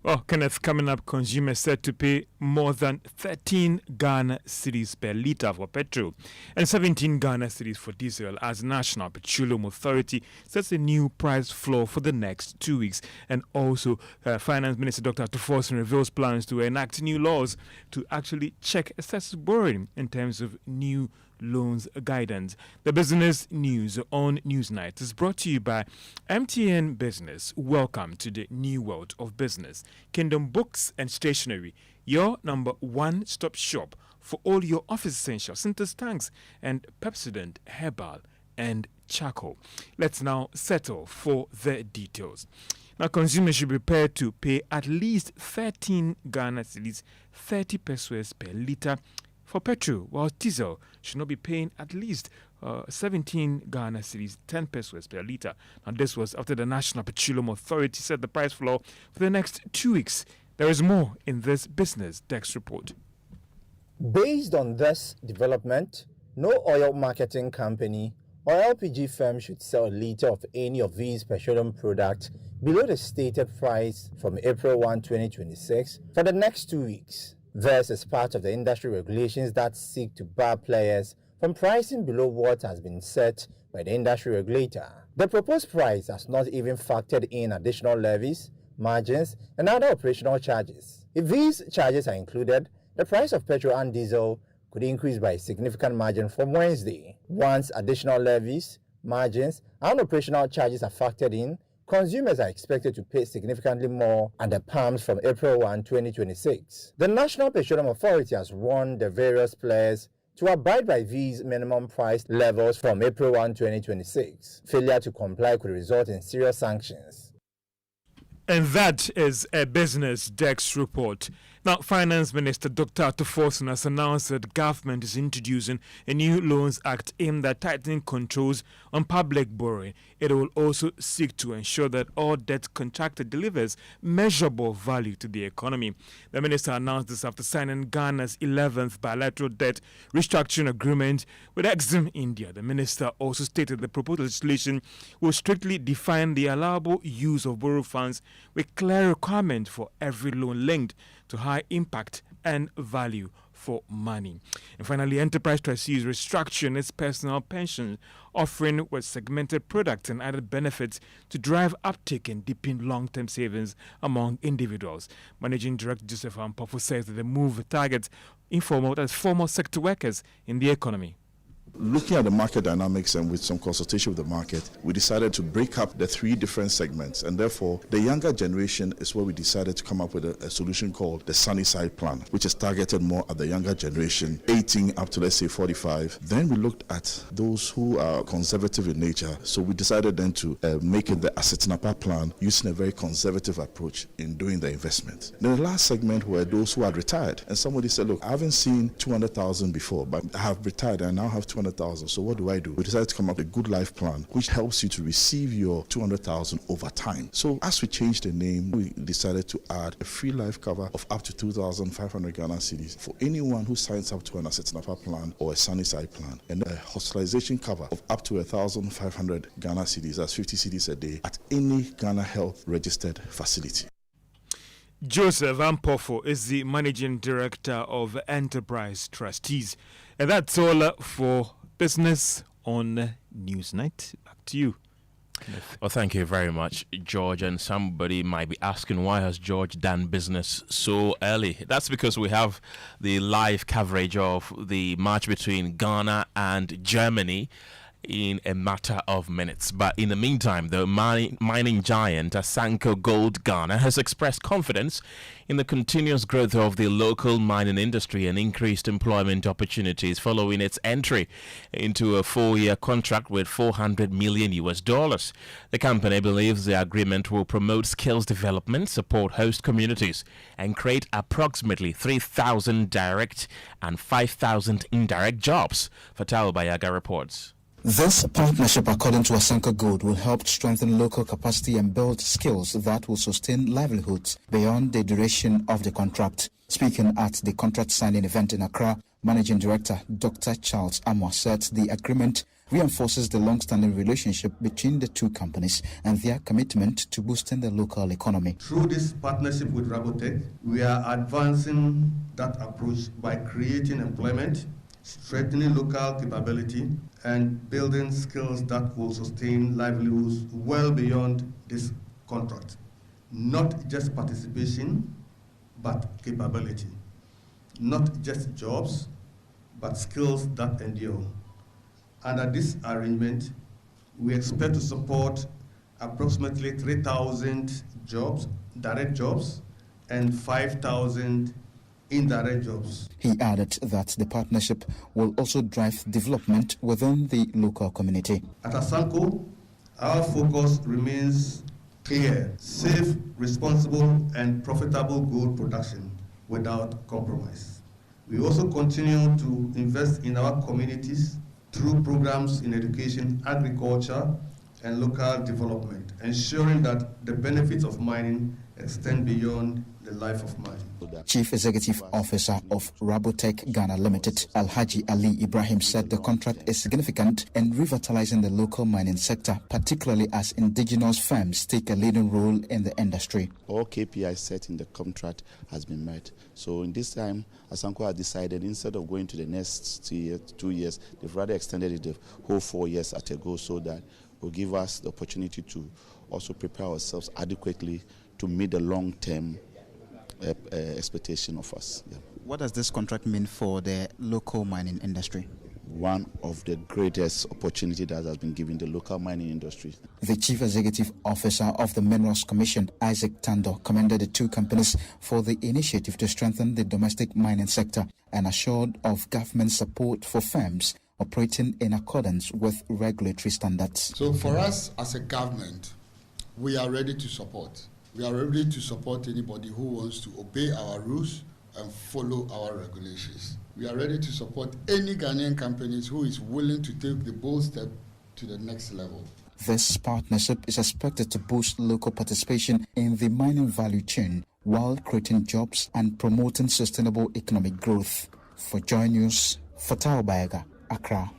Well, Kenneth, coming up, consumers set to pay more than 13 Ghana cedis per litre for petrol and 17 Ghana cedis for diesel as National Petroleum Authority sets a new price floor for the next 2 weeks. And also, Finance Minister Dr. Tuforson reveals plans to enact new laws to actually check excessive borrowing in terms of new loans guidance. The business news on Newsnight is brought to you by MTN Business. Welcome to the new world of business. Kingdom Books and Stationery, your number one-stop shop for all your office essentials, Sinter's tanks and Pepsodent Herbal and Charcoal. Let's now settle for the details. Now, consumers should be prepared to pay at least 13 Ghana cedis, 30 pesos per litre for petrol, while diesel should not be paying at least 17 Ghana cedis, 10 pesos per litre. Now, this was after the National Petroleum Authority set the price floor for the next 2 weeks. There is more in this Business Desk report. Based on this development, no oil marketing company or LPG firm should sell a litre of any of these petroleum products below the stated price from April 1, 2026 for the next 2 weeks. This is part of the industry regulations that seek to bar players from pricing below what has been set by the industry regulator. The proposed price has not even factored in additional levies, margins, and other operational charges. If these charges are included, the price of petrol and diesel could increase by a significant margin from Wednesday. Once additional levies, margins, and operational charges are factored in, consumers are expected to pay significantly more at the pumps from April 1, 2026. The National Petroleum Authority has warned the various players to abide by these minimum price levels from April 1, 2026. Failure to comply could result in serious sanctions. And that is a Business Desk report. Now, Finance Minister Dr. Tuforson has announced that the government is introducing a new Loans Act aimed at tightening controls on public borrowing. It will also seek to ensure that all debt contracted delivers measurable value to the economy. The minister announced this after signing Ghana's 11th bilateral debt restructuring agreement with Exim India. The minister also stated the proposed legislation will strictly define the allowable use of borrowed funds with clear requirement for every loan linked to high impact and value for money. And finally, Enterprise Trustees restructuring its personal pension offering with segmented products and added benefits to drive uptake and deepen long-term savings among individuals. Managing Director Joseph Ampofo says that the move targets informal as formal sector workers in the economy. Looking at the market dynamics and with some consultation with the market, we decided to break up the 3 different segments, and therefore the younger generation is where we decided to come up with a solution called the Sunny Side Plan, which is targeted more at the younger generation, 18 up to let's say 45. Then we looked at those who are conservative in nature, so we decided then to make it the Asetinapa Plan using a very conservative approach in doing the investment. Then the last segment were those who had retired, and somebody said, look, I haven't seen 200,000 before, but I have retired and I now have 200,000. 200,000. So what do? We decided to come up with a good life plan, which helps you to receive your 200,000 over time. So as we changed the name, we decided to add a free life cover of up to 2,500 Ghana cedis for anyone who signs up to an Asset Napa plan or a Sunnyside plan, and a hospitalization cover of up to 1,500 Ghana cedis, that's 50 cedis a day, at any Ghana Health registered facility. Joseph Ampofo is the Managing Director of Enterprise Trustees. And that's all for Business on Newsnight. Back to you, Kenneth. Well, thank you very much, George. And somebody might be asking, why has George done business so early? That's because we have the live coverage of the match between Ghana and Germany in a matter of minutes. But in the meantime, the mining giant Asanko Gold Ghana has expressed confidence in the continuous growth of the local mining industry and increased employment opportunities following its entry into a 4-year contract with $400 million. The company believes the agreement will promote skills development, support host communities, and create approximately 3,000 direct and 5,000 indirect jobs. Fatal Bayaga reports. This partnership, according to Asanko Gold, will help strengthen local capacity and build skills that will sustain livelihoods beyond the duration of the contract. Speaking at the contract signing event in Accra, Managing Director Dr. Charles Amwa said the agreement reinforces the long-standing relationship between the two companies and their commitment to boosting the local economy. Through this partnership with Rabotech, we are advancing that approach by creating employment, strengthening local capability, and building skills that will sustain livelihoods well beyond this contract. Not just participation, but capability. Not just jobs, but skills that endure. Under this arrangement, we expect to support approximately 3,000 jobs, direct jobs, and 5,000 indirect jobs. He added that the partnership will also drive development within the local community. At Asanko, our focus remains clear: safe, responsible, and profitable gold production without compromise. We also continue to invest in our communities through programs in education, agriculture, and local development, ensuring that the benefits of mining extend beyond the life of mining. Chief Executive Officer of Rabotech Ghana Limited, Alhaji Ali Ibrahim, said the contract is significant in revitalizing the local mining sector, particularly as indigenous firms take a leading role in the industry. All KPIs set in the contract has been met. So in this time, Asanko has decided, instead of going to the next 2 years, they've rather extended it the whole 4 years at a go, so that will give us the opportunity to also prepare ourselves adequately to meet the long-term expectation of us. Yeah. What does this contract mean for the local mining industry? One of the greatest opportunities that has been given the local mining industry. The Chief Executive Officer of the Minerals Commission, Isaac Tando, commended the two companies for the initiative to strengthen the domestic mining sector and assured of government support for firms operating in accordance with regulatory standards. So for us as a government, we are ready to support. We are ready to support anybody who wants to obey our rules and follow our regulations. We are ready to support any Ghanaian companies who is willing to take the bold step to the next level. This partnership is expected to boost local participation in the mining value chain while creating jobs and promoting sustainable economic growth. For Joy News, Fatal Bayaga, Accra.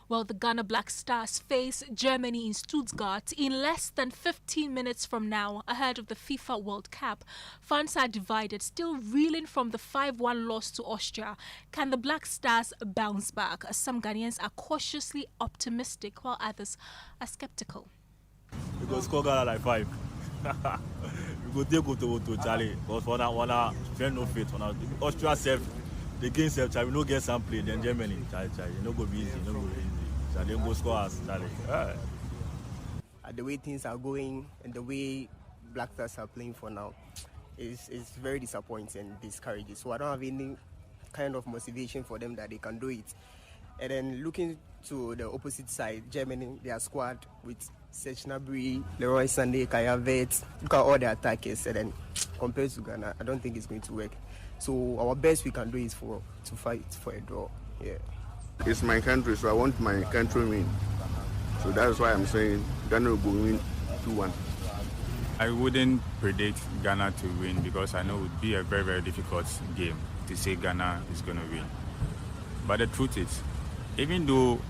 Well, the Ghana Black Stars face Germany in Stuttgart in less than 15 minutes from now, ahead of the FIFA World Cup. Fans are divided, still reeling from the 5-1 loss to Austria. Can the Black Stars bounce back? Some Ghanaians are cautiously optimistic, while others are skeptical. We go score Ghana like 5. We go take to Charlie, because wanna friend no fit. Austria self, the game self, Charlie, we no get some play. Then Germany, Charlie, no go be easy, no go be easy. Charlie go score us, Charlie. The way things are going and the way Black Stars are playing for now is very disappointing and discouraging. So I don't have any kind of motivation for them that they can do it. And then looking to the opposite side, Germany, their squad with Sechnabri, Leroy Sané, Kaya Vet, look at all the attackers, and then compared to Ghana, I don't think it's going to work. So our best we can do is to fight for a draw. Yeah. It's my country, so I want my country to win. So that's why I'm saying Ghana will win 2-1. I wouldn't predict Ghana to win because I know it would be a very, very difficult game to say Ghana is going to win. But the truth is, even though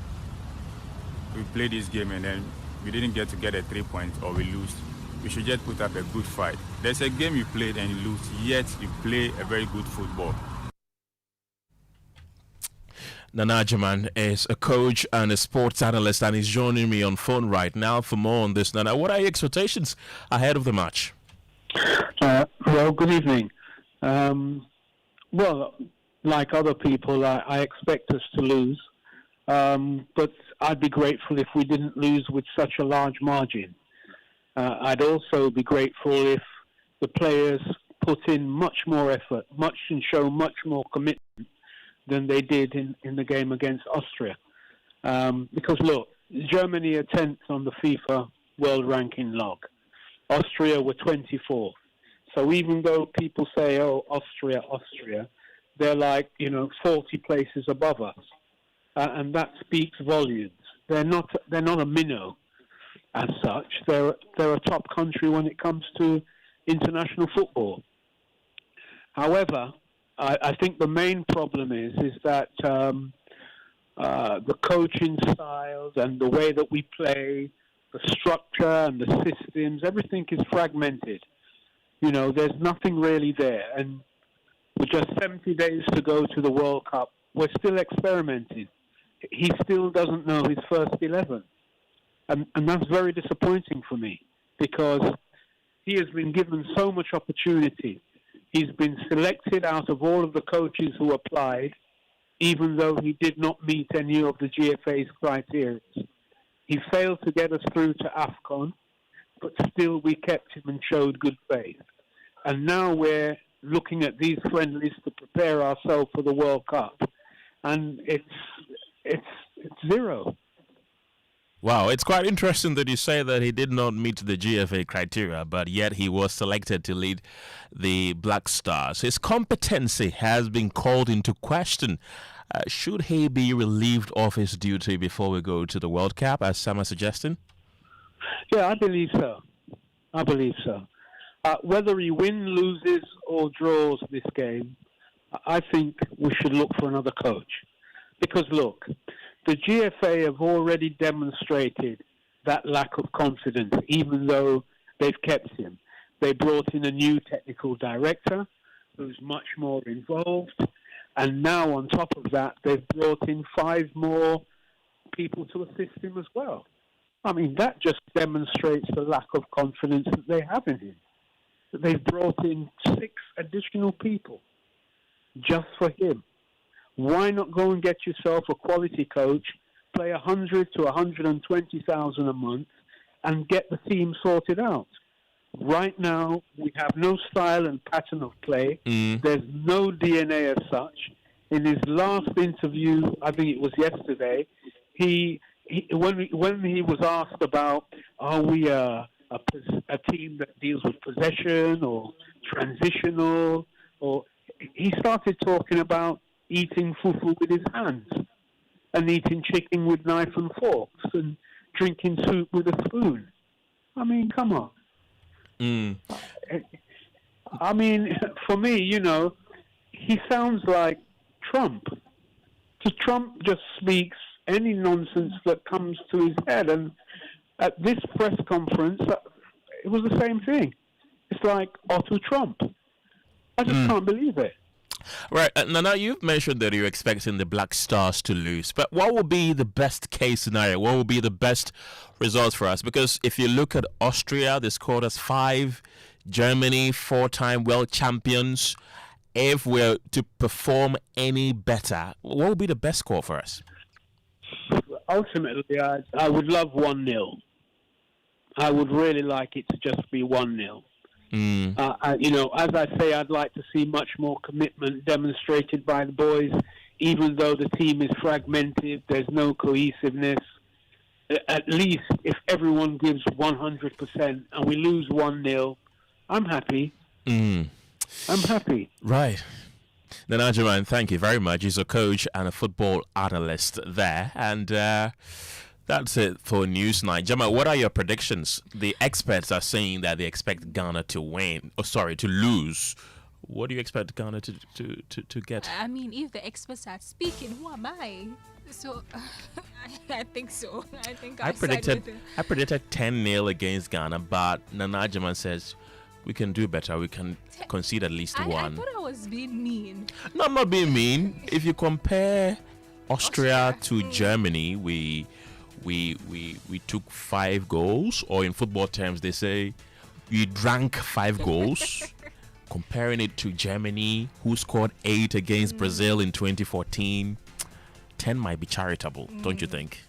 we play this game and then we didn't get a 3 points or we lose, we should just put up a good fight. There's a game you played and you lose, yet you play a very good football. Nana Agyemang is a coach and a sports analyst and he's joining me on phone right now for more on this. Nana, what are your expectations ahead of the match? Well, good evening. Well, like other people, I expect us to lose. But I'd be grateful if we didn't lose with such a large margin. I'd also be grateful if the players put in much more effort, and show much more commitment than they did in the game against Austria. Because look, Germany are 10th on the FIFA world ranking log. Austria were 24th. So even though people say, oh, Austria, they're like, 40 places above us. And that speaks volumes. They're not a minnow as such. They're a top country when it comes to international football. However, I think the main problem is that the coaching styles and the way that we play, the structure and the systems, everything is fragmented. There's nothing really there. And with just 70 days to go to the World Cup, we're still experimenting. He still doesn't know his first 11. And that's very disappointing for me because he has been given so much opportunity. He's been selected out of all of the coaches who applied, even though he did not meet any of the GFA's criteria. He failed to get us through to AFCON, but still we kept him and showed good faith. And now we're looking at these friendlies to prepare ourselves for the World Cup, and it's zero. Wow, it's quite interesting that you say that he did not meet the GFA criteria, but yet he was selected to lead the Black Stars. His competency has been called into question. Should he be relieved of his duty before we go to the World Cup, as some are suggesting? Yeah, I believe so. Whether he wins, loses, or draws this game, I think we should look for another coach. Because, look, the GFA have already demonstrated that lack of confidence, even though they've kept him. They brought in a new technical director who's much more involved. And now, on top of that, they've brought in 5 more people to assist him as well. I mean, that just demonstrates the lack of confidence that they have in him. That they've brought in 6 additional people just for him. Why not go and get yourself a quality coach, play 100 to 120,000 a month, and get the team sorted out? Right now, we have no style and pattern of play. There's no DNA as such. In his last interview, I think it was yesterday, when he was asked about, are we a team that deals with possession or transitional, or he started talking about eating fufu with his hands and eating chicken with knife and forks and drinking soup with a spoon. I mean, come on. I mean, for me, he sounds like Trump. Trump just speaks any nonsense that comes to his head. And at this press conference, it was the same thing. It's like Otto Trump. I just can't believe it. Right, now you've mentioned that you're expecting the Black Stars to lose, but what will be the best case scenario? What will be the best results for us? Because if you look at Austria, they scored us 5, Germany, 4-time world champions. If we're to perform any better, what will be the best score for us? Ultimately, I would love 1-0. I would really like it to just be 1-0. As I say, I'd like to see much more commitment demonstrated by the boys, even though the team is fragmented, there's no cohesiveness. At least if everyone gives 100% and we lose 1-0, I'm happy. I'm happy. Right. Nana Juman, thank you very much. He's a coach and a football analyst there. And that's it for Newsnight. Gemma, what are your predictions? The experts are saying that they expect Ghana to to lose. What do you expect Ghana to get? I mean, if the experts are speaking, who am I? So, I think so. I predicted 10-0 against Ghana, but Nana Jaman says we can do better. We can concede at least one. I thought I was being mean. No, I'm not being mean. If you compare Austria to Germany, we took 5 goals, or in football terms, they say we drank 5 goals. Comparing it to Germany, who scored 8 against Brazil in 2014, 10 might be charitable, don't you think?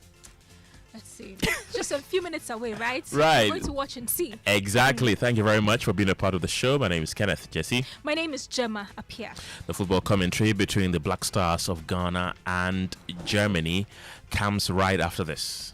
Let's see. Just a few minutes away, right? Right. We're going to watch and see. Exactly. Thank you very much for being a part of the show. My name is Kenneth. Gyasi. My name is Gemma. Appiah. The football commentary between the Black Stars of Ghana and Germany comes right after this.